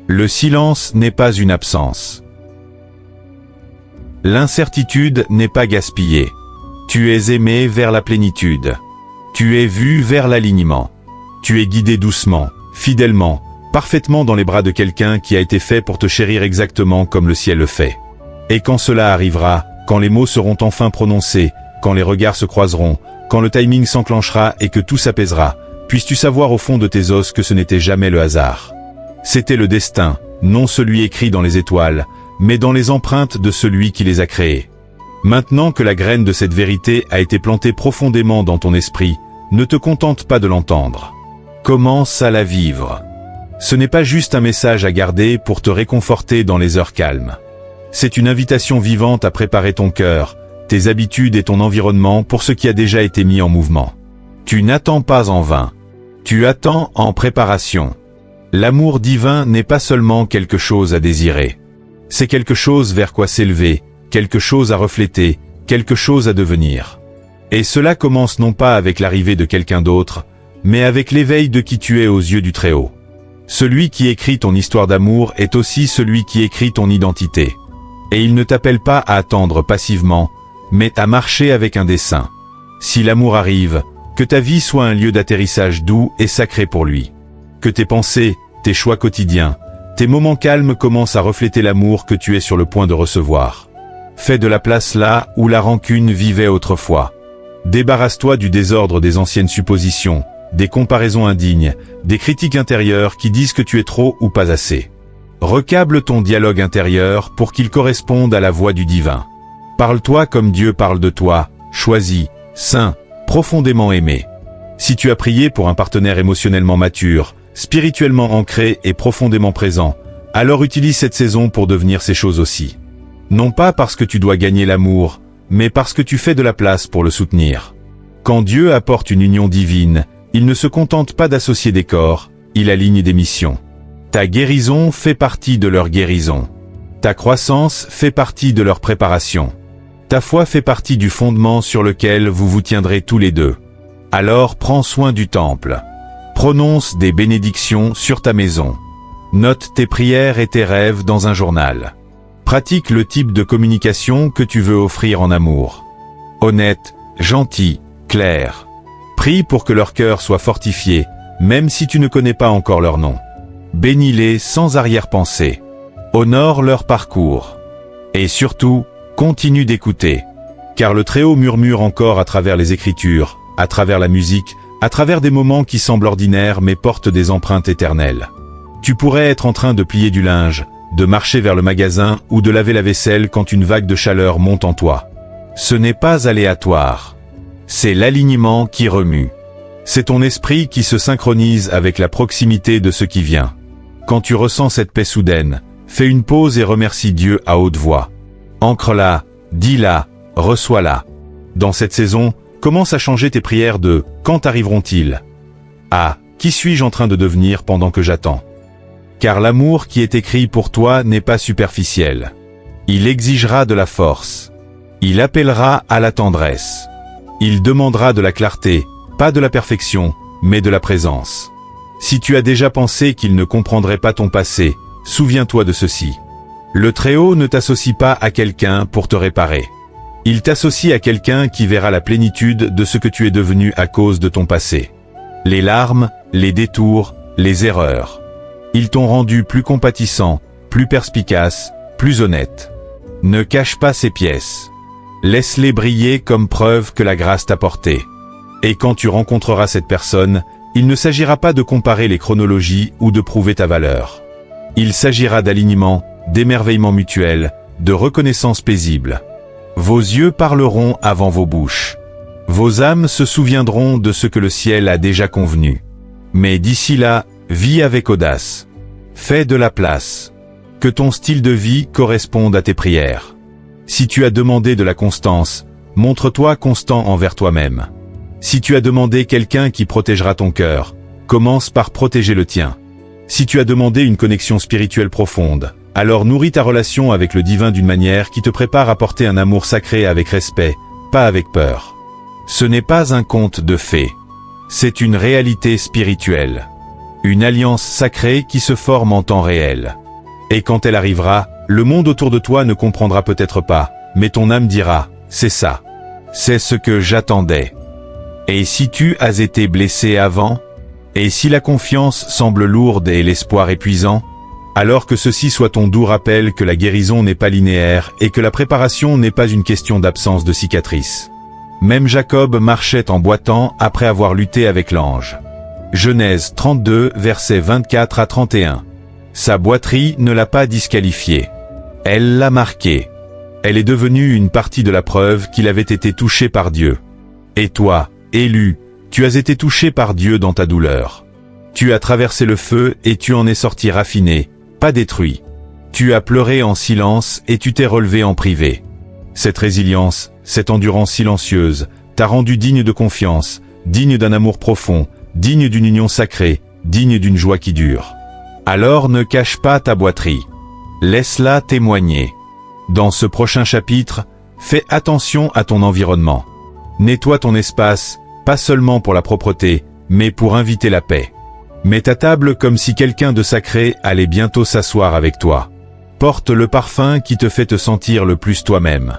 Le silence n'est pas une absence. L'incertitude n'est pas gaspillée. Tu es aimé vers la plénitude. Tu es vu vers l'alignement. Tu es guidé doucement, fidèlement, parfaitement dans les bras de quelqu'un qui a été fait pour te chérir exactement comme le ciel le fait. Et quand cela arrivera, quand les mots seront enfin prononcés, quand les regards se croiseront, quand le timing s'enclenchera et que tout s'apaisera, puisses-tu savoir au fond de tes os que ce n'était jamais le hasard. C'était le destin, non celui écrit dans les étoiles, mais dans les empreintes de celui qui les a créées. Maintenant que la graine de cette vérité a été plantée profondément dans ton esprit, ne te contente pas de l'entendre. Commence à la vivre. Ce n'est pas juste un message à garder pour te réconforter dans les heures calmes. C'est une invitation vivante à préparer ton cœur, tes habitudes et ton environnement pour ce qui a déjà été mis en mouvement. Tu n'attends pas en vain. Tu attends en préparation. L'amour divin n'est pas seulement quelque chose à désirer. C'est quelque chose vers quoi s'élever, quelque chose à refléter, quelque chose à devenir. Et cela commence non pas avec l'arrivée de quelqu'un d'autre, mais avec l'éveil de qui tu es aux yeux du Très-Haut. Celui qui écrit ton histoire d'amour est aussi celui qui écrit ton identité. Et il ne t'appelle pas à attendre passivement, mais à marcher avec un dessein. Si l'amour arrive, que ta vie soit un lieu d'atterrissage doux et sacré pour lui. Que tes pensées, tes choix quotidiens, tes moments calmes commencent à refléter l'amour que tu es sur le point de recevoir. Fais de la place là où la rancune vivait autrefois. Débarrasse-toi du désordre des anciennes suppositions, des comparaisons indignes, des critiques intérieures qui disent que tu es trop ou pas assez. Recable ton dialogue intérieur pour qu'il corresponde à la voix du divin. Parle-toi comme Dieu parle de toi, choisi, saint, profondément aimé. Si tu as prié pour un partenaire émotionnellement mature, spirituellement ancré et profondément présent, alors utilise cette saison pour devenir ces choses aussi. Non pas parce que tu dois gagner l'amour, mais parce que tu fais de la place pour le soutenir. Quand Dieu apporte une union divine, il ne se contente pas d'associer des corps, il aligne des missions. Ta guérison fait partie de leur guérison. Ta croissance fait partie de leur préparation. Ta foi fait partie du fondement sur lequel vous vous tiendrez tous les deux. Alors prends soin du temple. Prononce des bénédictions sur ta maison. Note tes prières et tes rêves dans un journal. Pratique le type de communication que tu veux offrir en amour. Honnête, gentil, clair. Prie pour que leur cœur soit fortifié, même si tu ne connais pas encore leur nom. Bénis-les sans arrière-pensée. Honore leur parcours. Et surtout, continue d'écouter. Car le Très-Haut murmure encore à travers les Écritures, à travers la musique, à travers des moments qui semblent ordinaires mais portent des empreintes éternelles. Tu pourrais être en train de plier du linge, de marcher vers le magasin ou de laver la vaisselle quand une vague de chaleur monte en toi. Ce n'est pas aléatoire. C'est l'alignement qui remue. C'est ton esprit qui se synchronise avec la proximité de ce qui vient. Quand tu ressens cette paix soudaine, fais une pause et remercie Dieu à haute voix. Ancre-la, dis-la, reçois-la. Dans cette saison, commence à changer tes prières de « Quand arriveront-ils » à « Qui suis-je en train de devenir pendant que j'attends » Car l'amour qui est écrit pour toi n'est pas superficiel. Il exigera de la force. Il appellera à la tendresse. Il demandera de la clarté, pas de la perfection, mais de la présence. Si tu as déjà pensé qu'il ne comprendrait pas ton passé, souviens-toi de ceci. Le Très-Haut ne t'associe pas à quelqu'un pour te réparer. Il t'associe à quelqu'un qui verra la plénitude de ce que tu es devenu à cause de ton passé. Les larmes, les détours, les erreurs. Ils t'ont rendu plus compatissant, plus perspicace, plus honnête. Ne cache pas ces pièces. Laisse-les briller comme preuve que la grâce t'a porté. Et quand tu rencontreras cette personne, il ne s'agira pas de comparer les chronologies ou de prouver ta valeur. Il s'agira d'alignement, d'émerveillement mutuel, de reconnaissance paisible. Vos yeux parleront avant vos bouches. Vos âmes se souviendront de ce que le ciel a déjà convenu. Mais d'ici là, vis avec audace. Fais de la place. Que ton style de vie corresponde à tes prières. Si tu as demandé de la constance, montre-toi constant envers toi-même. Si tu as demandé quelqu'un qui protégera ton cœur, commence par protéger le tien. Si tu as demandé une connexion spirituelle profonde, alors nourris ta relation avec le divin d'une manière qui te prépare à porter un amour sacré avec respect, pas avec peur. Ce n'est pas un conte de fées. C'est une réalité spirituelle. Une alliance sacrée qui se forme en temps réel. Et quand elle arrivera, le monde autour de toi ne comprendra peut-être pas, mais ton âme dira, c'est ça. C'est ce que j'attendais. Et si tu as été blessé avant? Et si la confiance semble lourde et l'espoir épuisant? Alors que ceci soit ton doux rappel que la guérison n'est pas linéaire et que la préparation n'est pas une question d'absence de cicatrices. Même Jacob marchait en boitant après avoir lutté avec l'ange. Genèse 32, versets 24 à 31. Sa boiterie ne l'a pas disqualifié. Elle l'a marqué. Elle est devenue une partie de la preuve qu'il avait été touché par Dieu. Et toi, élu, tu as été touché par Dieu dans ta douleur. Tu as traversé le feu et tu en es sorti raffiné, pas détruit. Tu as pleuré en silence et tu t'es relevé en privé. Cette résilience, cette endurance silencieuse, t'a rendu digne de confiance, digne d'un amour profond, digne d'une union sacrée, digne d'une joie qui dure. Alors ne cache pas ta boiterie. Laisse-la témoigner. Dans ce prochain chapitre, fais attention à ton environnement. Nettoie ton espace, pas seulement pour la propreté, mais pour inviter la paix. Mets ta table comme si quelqu'un de sacré allait bientôt s'asseoir avec toi. Porte le parfum qui te fait te sentir le plus toi-même.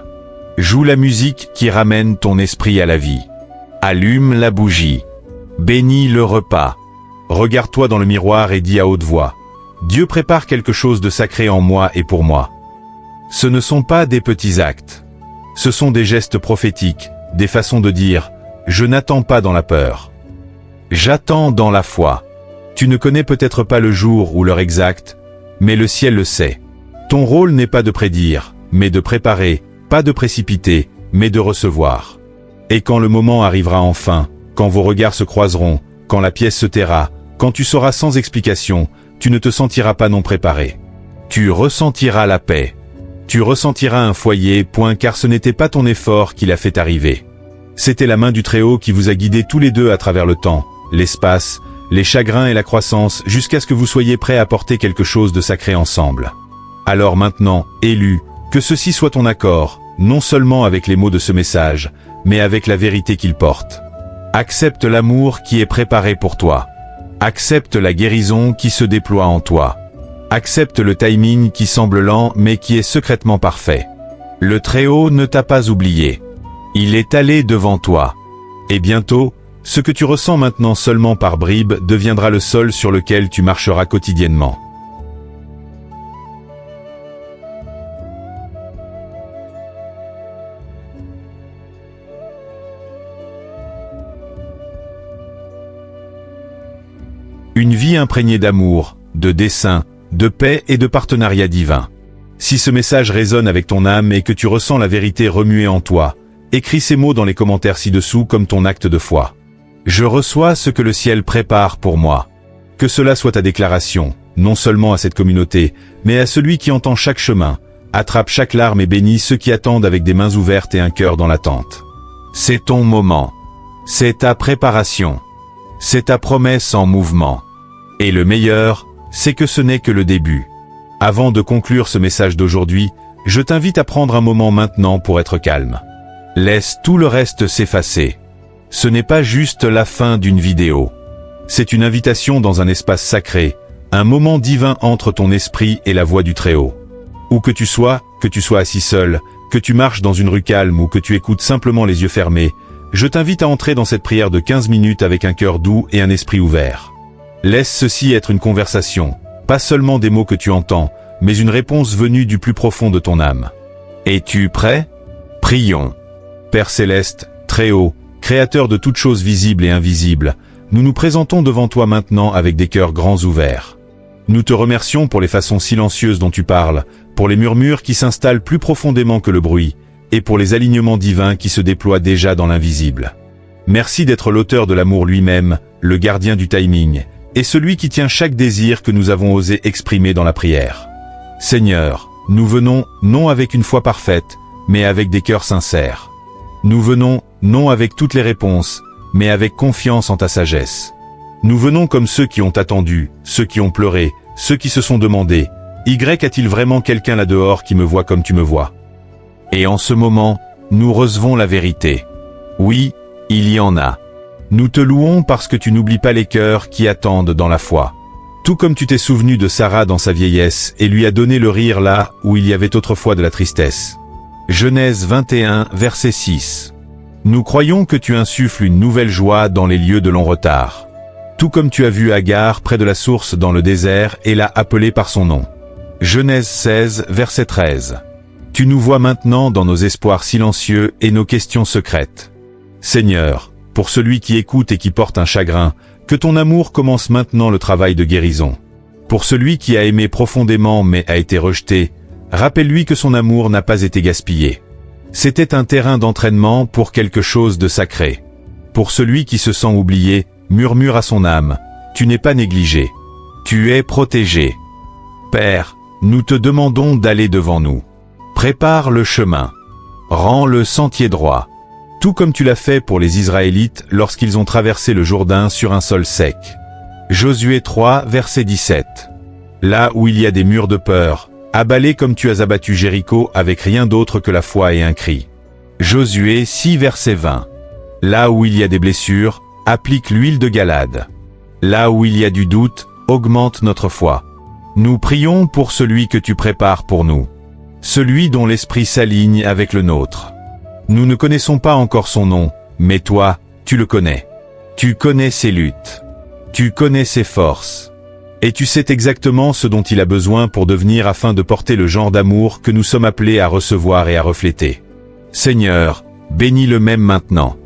Joue la musique qui ramène ton esprit à la vie. Allume la bougie. Bénis le repas. Regarde-toi dans le miroir et dis à haute voix, « Dieu prépare quelque chose de sacré en moi et pour moi. » Ce ne sont pas des petits actes. Ce sont des gestes prophétiques, des façons de dire, « Je n'attends pas dans la peur. J'attends dans la foi. » Tu ne connais peut-être pas le jour ou l'heure exacte, mais le ciel le sait. Ton rôle n'est pas de prédire, mais de préparer, pas de précipiter, mais de recevoir. Et quand le moment arrivera enfin, quand vos regards se croiseront, quand la pièce se taira, quand tu sauras sans explication, tu ne te sentiras pas non préparé. Tu ressentiras la paix. Tu ressentiras un foyer, car ce n'était pas ton effort qui l'a fait arriver. C'était la main du Très-Haut qui vous a guidés tous les deux à travers le temps, l'espace, les chagrins et la croissance, jusqu'à ce que vous soyez prêts à porter quelque chose de sacré ensemble. Alors maintenant, élu, que ceci soit ton accord, non seulement avec les mots de ce message, mais avec la vérité qu'il porte. Accepte l'amour qui est préparé pour toi. Accepte la guérison qui se déploie en toi. Accepte le timing qui semble lent mais qui est secrètement parfait. Le Très-Haut ne t'a pas oublié. Il est allé devant toi. Et bientôt, ce que tu ressens maintenant seulement par bribes deviendra le sol sur lequel tu marcheras quotidiennement. Une vie imprégnée d'amour, de dessein, de paix et de partenariat divin. Si ce message résonne avec ton âme et que tu ressens la vérité remuer en toi, écris ces mots dans les commentaires ci-dessous comme ton acte de foi. Je reçois ce que le ciel prépare pour moi. Que cela soit ta déclaration, non seulement à cette communauté, mais à celui qui entend chaque chemin, attrape chaque larme et bénit ceux qui attendent avec des mains ouvertes et un cœur dans l'attente. C'est ton moment. C'est ta préparation. C'est ta promesse en mouvement. Et le meilleur, c'est que ce n'est que le début. Avant de conclure ce message d'aujourd'hui, je t'invite à prendre un moment maintenant pour être calme. Laisse tout le reste s'effacer. Ce n'est pas juste la fin d'une vidéo. C'est une invitation dans un espace sacré, un moment divin entre ton esprit et la voix du Très-Haut. Où que tu sois assis seul, que tu marches dans une rue calme ou que tu écoutes simplement les yeux fermés, je t'invite à entrer dans cette prière de 15 minutes avec un cœur doux et un esprit ouvert. Laisse ceci être une conversation, pas seulement des mots que tu entends, mais une réponse venue du plus profond de ton âme. Es-tu prêt? Prions. Père céleste, très haut, Créateur de toutes choses visibles et invisibles, nous nous présentons devant toi maintenant avec des cœurs grands ouverts. Nous te remercions pour les façons silencieuses dont tu parles, pour les murmures qui s'installent plus profondément que le bruit, et pour les alignements divins qui se déploient déjà dans l'invisible. Merci d'être l'auteur de l'amour lui-même, le gardien du timing, et celui qui tient chaque désir que nous avons osé exprimer dans la prière. Seigneur, nous venons, non avec une foi parfaite, mais avec des cœurs sincères. Nous venons, non avec toutes les réponses, mais avec confiance en ta sagesse. Nous venons comme ceux qui ont attendu, ceux qui ont pleuré, ceux qui se sont demandé, Y a-t-il vraiment quelqu'un là-dehors qui me voit comme tu me vois? Et en ce moment, nous recevons la vérité. Oui, il y en a. Nous te louons parce que tu n'oublies pas les cœurs qui attendent dans la foi. Tout comme tu t'es souvenu de Sarah dans sa vieillesse et lui as donné le rire là où il y avait autrefois de la tristesse. Genèse 21, verset 6. Nous croyons que tu insuffles une nouvelle joie dans les lieux de long retard. Tout comme tu as vu Agar près de la source dans le désert et l'as appelée par son nom. Genèse 16, verset 13. Tu nous vois maintenant dans nos espoirs silencieux et nos questions secrètes. Seigneur, pour celui qui écoute et qui porte un chagrin, que ton amour commence maintenant le travail de guérison. Pour celui qui a aimé profondément mais a été rejeté, rappelle-lui que son amour n'a pas été gaspillé. C'était un terrain d'entraînement pour quelque chose de sacré. Pour celui qui se sent oublié, murmure à son âme, tu n'es pas négligé. Tu es protégé. Père, nous te demandons d'aller devant nous. Prépare le chemin. Rends le sentier droit. Tout comme tu l'as fait pour les Israélites lorsqu'ils ont traversé le Jourdain sur un sol sec. Josué 3, verset 17. Là où il y a des murs de peur, abalés comme tu as abattu Jéricho avec rien d'autre que la foi et un cri. Josué 6, verset 20. Là où il y a des blessures, applique l'huile de Galade. Là où il y a du doute, augmente notre foi. Nous prions pour celui que tu prépares pour nous. Celui dont l'esprit s'aligne avec le nôtre. Nous ne connaissons pas encore son nom, mais toi, tu le connais. Tu connais ses luttes. Tu connais ses forces. Et tu sais exactement ce dont il a besoin pour devenir afin de porter le genre d'amour que nous sommes appelés à recevoir et à refléter. Seigneur, bénis-le même maintenant.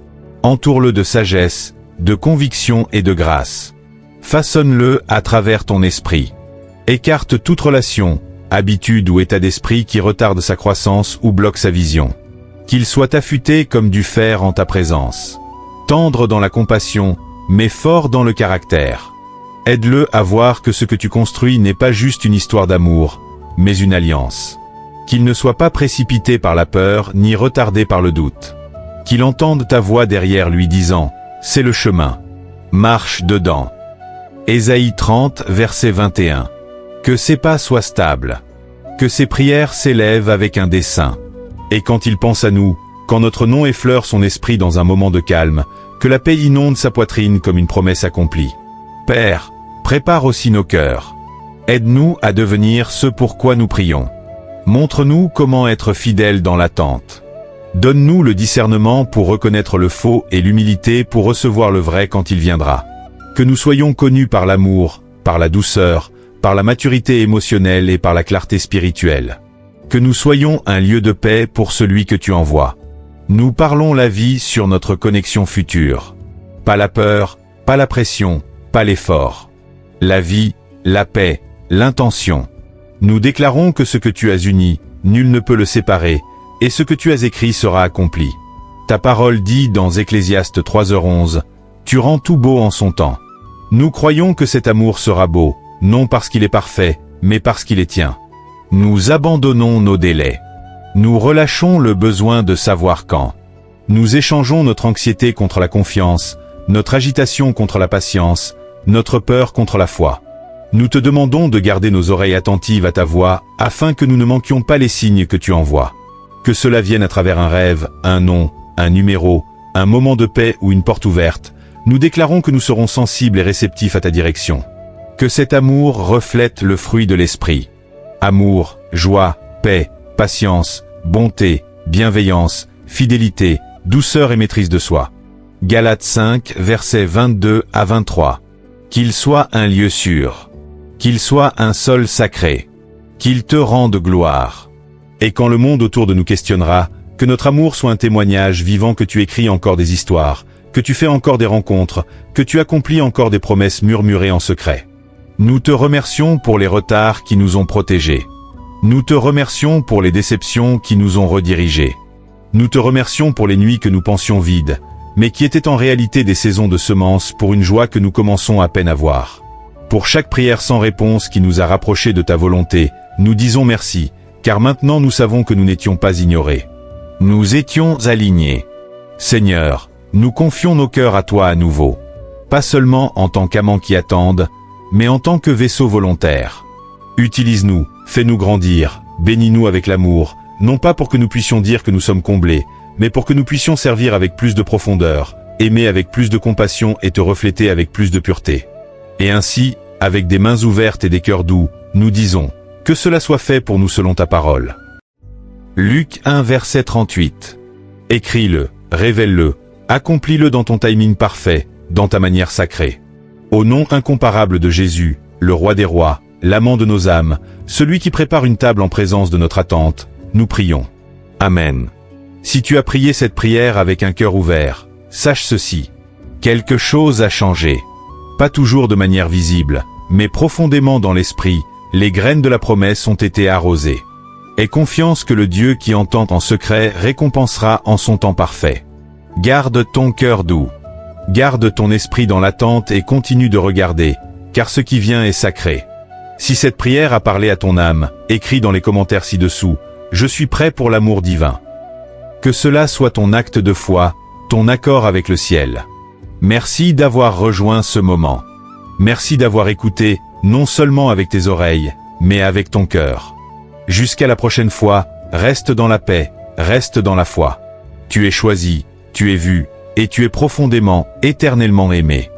Entoure-le de sagesse, de conviction et de grâce. Façonne-le à travers ton esprit. Écarte toute relation, habitude ou état d'esprit qui retarde sa croissance ou bloque sa vision. Qu'il soit affûté comme du fer en ta présence. Tendre dans la compassion, mais fort dans le caractère. Aide-le à voir que ce que tu construis n'est pas juste une histoire d'amour, mais une alliance. Qu'il ne soit pas précipité par la peur, ni retardé par le doute. Qu'il entende ta voix derrière lui disant, « C'est le chemin. Marche dedans. » Ésaïe 30, verset 21. Que ses pas soient stables. Que ses prières s'élèvent avec un dessein. Et quand il pense à nous, quand notre nom effleure son esprit dans un moment de calme, que la paix inonde sa poitrine comme une promesse accomplie. Père, prépare aussi nos cœurs. Aide-nous à devenir ce pour quoi nous prions. Montre-nous comment être fidèles dans l'attente. Donne-nous le discernement pour reconnaître le faux et l'humilité pour recevoir le vrai quand il viendra. Que nous soyons connus par l'amour, par la douceur, par la maturité émotionnelle et par la clarté spirituelle. Que nous soyons un lieu de paix pour celui que tu envoies. Nous parlons la vie sur notre connexion future. Pas la peur, pas la pression, pas l'effort. La vie, la paix, l'intention. Nous déclarons que ce que tu as uni, nul ne peut le séparer, et ce que tu as écrit sera accompli. Ta parole dit dans Ecclésiaste 3h11, « Tu rends tout beau en son temps. » Nous croyons que cet amour sera beau, non parce qu'il est parfait, mais parce qu'il est tien. Nous abandonnons nos délais. Nous relâchons le besoin de savoir quand. Nous échangeons notre anxiété contre la confiance, notre agitation contre la patience, notre peur contre la foi. Nous te demandons de garder nos oreilles attentives à ta voix, afin que nous ne manquions pas les signes que tu envoies. Que cela vienne à travers un rêve, un nom, un numéro, un moment de paix ou une porte ouverte, nous déclarons que nous serons sensibles et réceptifs à ta direction. Que cet amour reflète le fruit de l'esprit. Amour, joie, paix, patience, bonté, bienveillance, fidélité, douceur et maîtrise de soi. Galates 5, versets 22 à 23. qu'il soit un lieu sûr, qu'il soit un sol sacré, qu'il te rende gloire. Et quand le monde autour de nous questionnera, que notre amour soit un témoignage vivant, que tu écris encore des histoires, que tu fais encore des rencontres, que tu accomplis encore des promesses murmurées en secret. Nous te remercions pour les retards qui nous ont protégés. Nous te remercions pour les déceptions qui nous ont redirigés. Nous te remercions pour les nuits que nous pensions vides, mais qui étaient en réalité des saisons de semences pour une joie que nous commençons à peine à voir. Pour chaque prière sans réponse qui nous a rapprochés de ta volonté, nous disons merci, car maintenant nous savons que nous n'étions pas ignorés. Nous étions alignés. Seigneur, nous confions nos cœurs à toi à nouveau. Pas seulement en tant qu'amants qui attendent, mais en tant que vaisseaux volontaires. Utilise-nous, fais-nous grandir, bénis-nous avec l'amour, non pas pour que nous puissions dire que nous sommes comblés, mais pour que nous puissions servir avec plus de profondeur, aimer avec plus de compassion et te refléter avec plus de pureté. Et ainsi, avec des mains ouvertes et des cœurs doux, nous disons, que cela soit fait pour nous selon ta parole. Luc 1 verset 38. Écris-le, révèle-le, accomplis-le dans ton timing parfait, dans ta manière sacrée. Au nom incomparable de Jésus, le roi des rois, l'amant de nos âmes, celui qui prépare une table en présence de notre attente, nous prions. Amen. Si tu as prié cette prière avec un cœur ouvert, sache ceci. Quelque chose a changé. Pas toujours de manière visible, mais profondément dans l'esprit, les graines de la promesse ont été arrosées. Aie confiance que le Dieu qui entend en secret récompensera en son temps parfait. Garde ton cœur doux. Garde ton esprit dans l'attente et continue de regarder, car ce qui vient est sacré. Si cette prière a parlé à ton âme, écris dans les commentaires ci-dessous, « Je suis prêt pour l'amour divin ». Que cela soit ton acte de foi, ton accord avec le ciel. Merci d'avoir rejoint ce moment. Merci d'avoir écouté, non seulement avec tes oreilles, mais avec ton cœur. Jusqu'à la prochaine fois, reste dans la paix, reste dans la foi. Tu es choisi, tu es vu, et tu es profondément, éternellement aimé.